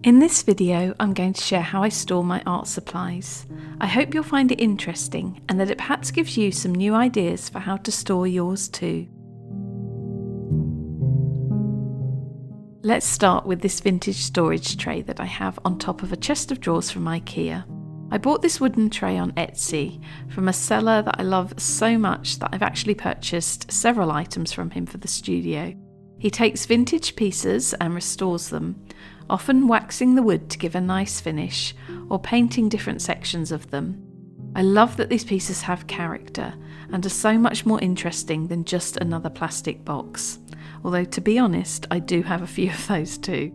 In this video, I'm going to share how I store my art supplies. I hope you'll find it interesting and that it perhaps gives you some new ideas for how to store yours too. Let's start with this vintage storage tray that I have on top of a chest of drawers from Ikea. I bought this wooden tray on Etsy from a seller that I love so much that I've actually purchased several items from him for the studio. He takes vintage pieces and restores them, often waxing the wood to give a nice finish or painting different sections of them. I love that these pieces have character and are so much more interesting than just another plastic box, although to be honest, I do have a few of those too.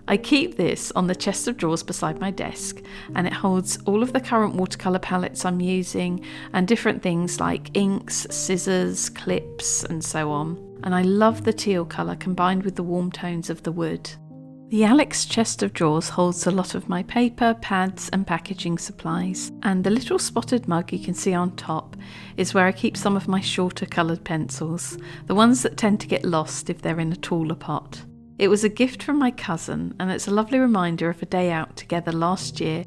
I keep this on the chest of drawers beside my desk, and it holds all of the current watercolor palettes I'm using and different things like inks, scissors, clips and so on. And I love the teal colour combined with the warm tones of the wood. The Alex chest of drawers holds a lot of my paper, pads and packaging supplies, and the little spotted mug you can see on top is where I keep some of my shorter coloured pencils, the ones that tend to get lost if they're in a taller pot. It was a gift from my cousin, and it's a lovely reminder of a day out together last year.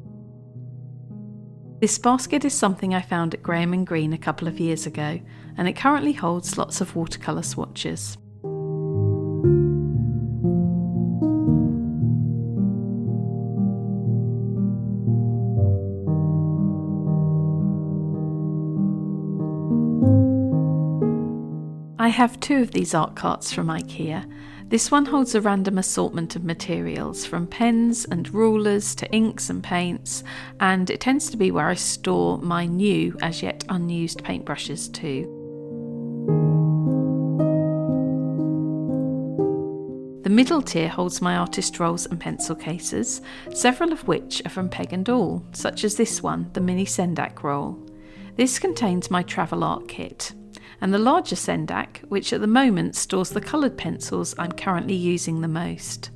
This basket is something I found at Graham & Green a couple of years ago, and it currently holds lots of watercolour swatches. I have two of these art carts from Ikea. This one holds a random assortment of materials, from pens and rulers to inks and paints, and it tends to be where I store my new, as yet unused paintbrushes too. The middle tier holds my artist rolls and pencil cases, several of which are from Peg and All, such as this one, the mini Sendak roll. This contains my travel art kit, and the larger Sendak, which at the moment stores the coloured pencils I'm currently using the most.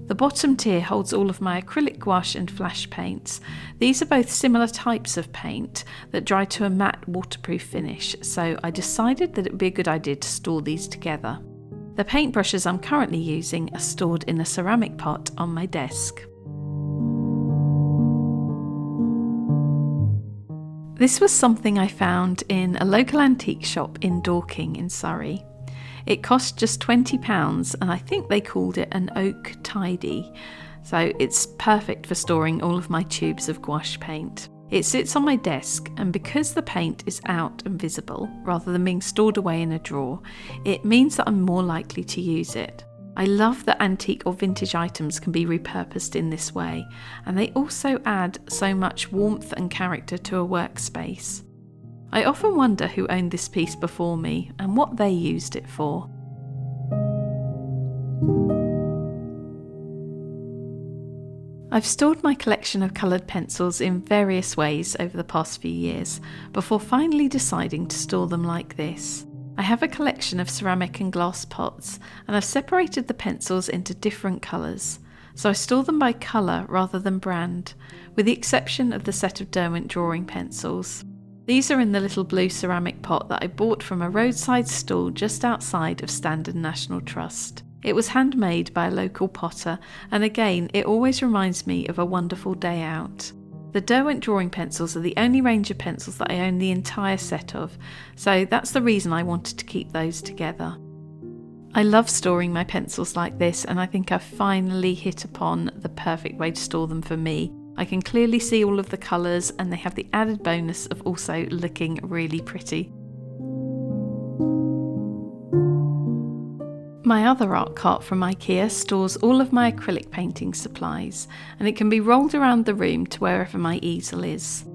The bottom tier holds all of my acrylic gouache and flash paints. These are both similar types of paint that dry to a matte waterproof finish, so I decided that it would be a good idea to store these together. The paintbrushes I'm currently using are stored in a ceramic pot on my desk. This was something I found in a local antique shop in Dorking in Surrey. It cost just £20 and I think they called it an oak tidy, so it's perfect for storing all of my tubes of gouache paint. It sits on my desk, and because the paint is out and visible rather than being stored away in a drawer, it means that I'm more likely to use it. I love that antique or vintage items can be repurposed in this way, and they also add so much warmth and character to a workspace. I often wonder who owned this piece before me and what they used it for. I've stored my collection of coloured pencils in various ways over the past few years, before finally deciding to store them like this. I have a collection of ceramic and glass pots, and I've separated the pencils into different colours, so I store them by colour rather than brand, with the exception of the set of Derwent drawing pencils. These are in the little blue ceramic pot that I bought from a roadside stall just outside of Standard National Trust. It was handmade by a local potter, and again it always reminds me of a wonderful day out. The Derwent drawing pencils are the only range of pencils that I own the entire set of, so that's the reason I wanted to keep those together. I love storing my pencils like this, and I think I've finally hit upon the perfect way to store them for me. I can clearly see all of the colours, and they have the added bonus of also looking really pretty. My other art cart from Ikea stores all of my acrylic painting supplies, and it can be rolled around the room to wherever my easel is.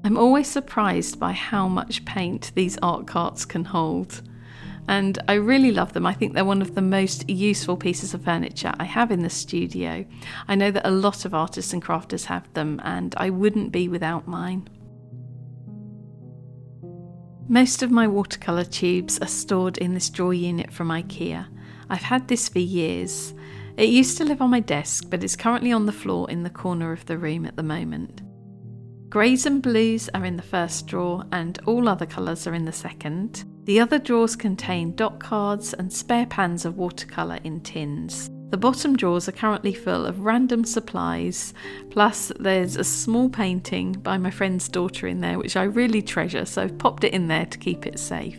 I'm always surprised by how much paint these art carts can hold, and I really love them. I think they're one of the most useful pieces of furniture I have in the studio. I know that a lot of artists and crafters have them, and I wouldn't be without mine. Most of my watercolour tubes are stored in this drawer unit from Ikea. I've had this for years. It used to live on my desk, but is currently on the floor in the corner of the room at the moment. Greys and blues are in the first drawer, and all other colours are in the second. The other drawers contain dot cards and spare pans of watercolour in tins. The bottom drawers are currently full of random supplies, plus there's a small painting by my friend's daughter in there which I really treasure, so I've popped it in there to keep it safe.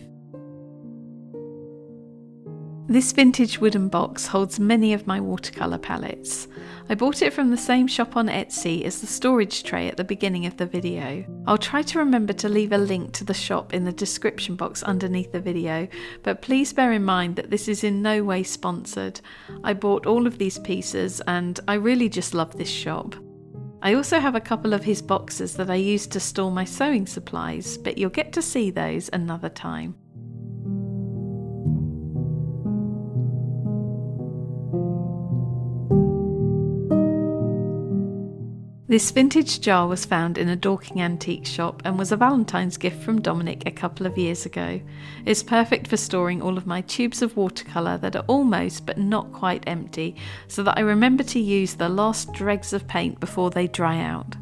This vintage wooden box holds many of my watercolour palettes. I bought it from the same shop on Etsy as the storage tray at the beginning of the video. I'll try to remember to leave a link to the shop in the description box underneath the video, but please bear in mind that this is in no way sponsored. I bought all of these pieces and I really just love this shop. I also have a couple of his boxes that I use to store my sewing supplies, but you'll get to see those another time. This vintage jar was found in a Dorking antique shop and was a Valentine's gift from Dominic a couple of years ago. It's perfect for storing all of my tubes of watercolour that are almost but not quite empty, so that I remember to use the last dregs of paint before they dry out.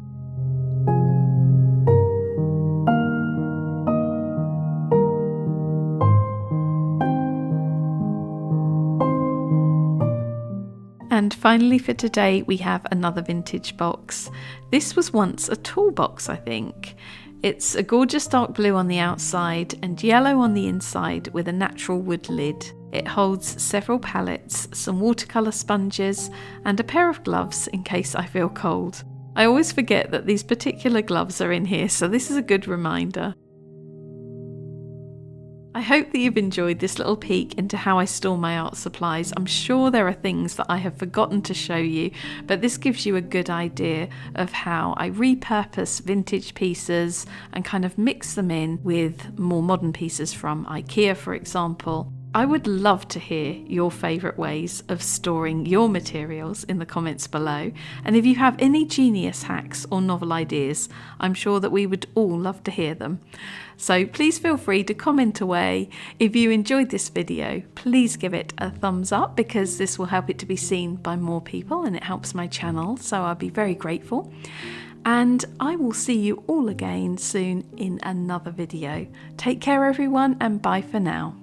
And finally for today we have another vintage box. This was once a toolbox, I think. It's a gorgeous dark blue on the outside and yellow on the inside with a natural wood lid. It holds several palettes, some watercolour sponges and a pair of gloves in case I feel cold. I always forget that these particular gloves are in here, so this is a good reminder. I hope that you've enjoyed this little peek into how I store my art supplies. I'm sure there are things that I have forgotten to show you, but this gives you a good idea of how I repurpose vintage pieces and kind of mix them in with more modern pieces from Ikea, for example. I would love to hear your favourite ways of storing your materials in the comments below, and if you have any genius hacks or novel ideas, I'm sure that we would all love to hear them. So please feel free to comment away. If you enjoyed this video, please give it a thumbs up because this will help it to be seen by more people and it helps my channel, so I'll be very grateful. And I will see you all again soon in another video. Take care everyone, and bye for now.